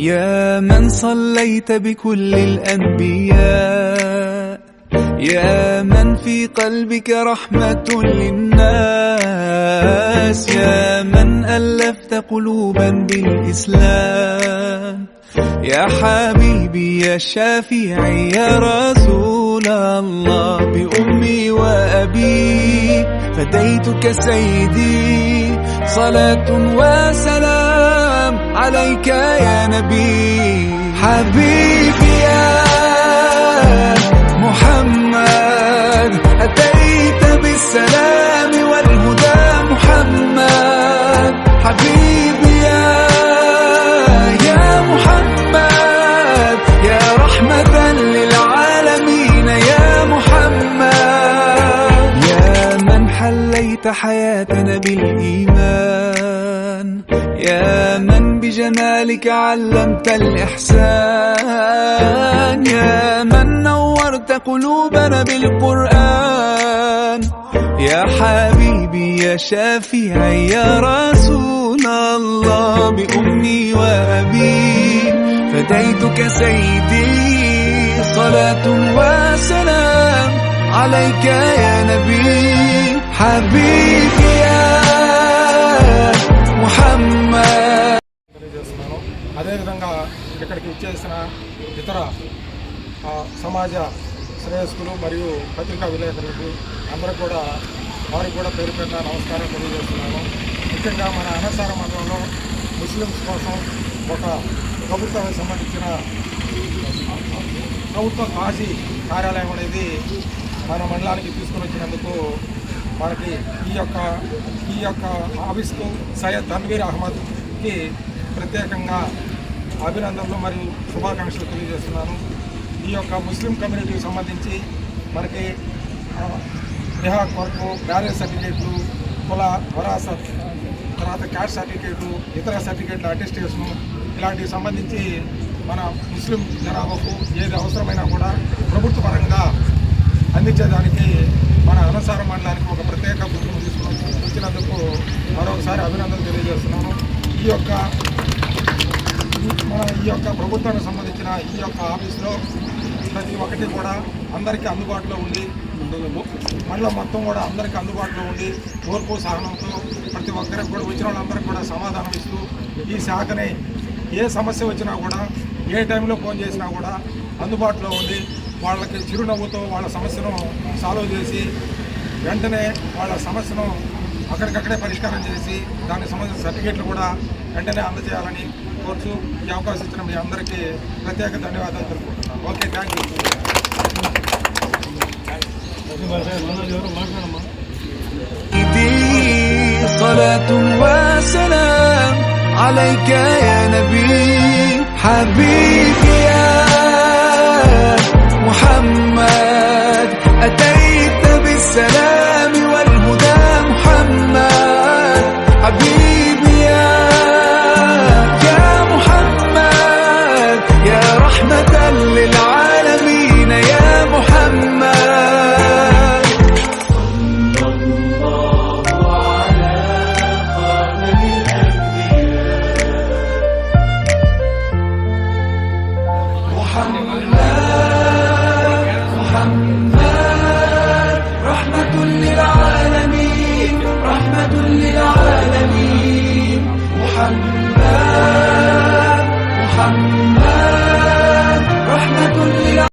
يا من صليت بكل الأنبياء، يا من في قلبك رحمة للناس، يا من ألفت قلوبا بالإسلام، يا حبيبي يا شافعي يا رسول الله، بأمي وأبي فديتك سيدي، صلاة وسلام عليك يا نبي. حبيبي يا محمد أتيت بالسلام والهدى محمد، حبيبي يا محمد يا رحمة للعالمين يا محمد، يا من حليت حياتنا بالإيمان، يا من بجمالك علمت الإحسان، يا من نورت قلوبنا بالقرآن، يا حبيبي يا شافعي يا رسول الله، بأمي وأبي فديتك سيدي، صلاة وسلام عليك يا نبي. حبيبي يا محمد. అదేవిధంగా ఇక్కడికి ఇచ్చేసిన ఇతర సమాజ శ్రేయస్కులు మరియు పత్రికా విలేకరులకు అందరూ కూడా వారికి కూడా పేరు పేరున నమస్కారం తెలియజేస్తున్నాను. ముఖ్యంగా మన అనసార మండలంలో ముస్లిమ్స్ కోసం ఒక ప్రభుత్వానికి సంబంధించిన ప్రభుత్వ కాశీ కార్యాలయం అనేది మన మండలానికి తీసుకుని వచ్చినందుకు మనకి ఈ యొక్క ఆఫీస్కు సయ్యద్ తన్వీర్ అహ్మద్కి ప్రత్యేకంగా అభినందనలు మరియు శుభాకాంక్షలు తెలియజేస్తున్నాను. ఈ యొక్క ముస్లిం కమ్యూనిటీకి సంబంధించి మనకి నిహాక్ వరకు మ్యారేజ్ సర్టిఫికేట్లు, కుల వరాసత్, తర్వాత క్యాస్ట్ సర్టిఫికేట్లు, ఇతర సర్టిఫికేట్ల అటెస్టేషను ఇలాంటివి సంబంధించి మన ముస్లిం జనాభాకు ఏది అవసరమైనా కూడా ప్రభుత్వ పరంగా అందించేదానికి మన అనసార మండలానికి ఒక ప్రత్యేక గుర్తును ఇచ్చినందుకు మరొకసారి అభినందనలు తెలియజేస్తున్నాను. ఈ యొక్క ప్రభుత్వానికి సంబంధించిన ఈ యొక్క ఆఫీస్లో ప్రతి ఒక్కటి కూడా అందరికీ అందుబాటులో ఉండి, మండలం మొత్తం కూడా అందరికీ అందుబాటులో ఉండి ఓర్పు సహనంతో ప్రతి ఒక్కరికి కూడా వచ్చిన వాళ్ళందరికీ కూడా సమాధానం ఇస్తూ ఈ శాఖని ఏ సమస్య వచ్చినా కూడా ఏ టైంలో ఫోన్ చేసినా కూడా అందుబాటులో ఉండి వాళ్ళకి చిరునవ్వుతో వాళ్ళ సమస్యను సాల్వ్ చేసి వెంటనే వాళ్ళ సమస్యను అక్కడికక్కడే పరిష్కారం చేసి దానికి సంబంధించిన సర్టిఫికేట్లు కూడా వెంటనే అందజేయాలని కోరుతూ ఈ అవకాశం ఇచ్చిన మీ అందరికీ ప్రత్యేక ధన్యవాదాలు తెలుపుకుంటున్నాను. Okay, thank you. صلاة وسلام عليك يا نبي. حبيبي يا محمد أتيت بالسلام والهدى محمد، حبيبي يا محمد يا رحمة للعالمين يا محمد. محمد رحمة للعالمين، رحمة للعالمين. محمد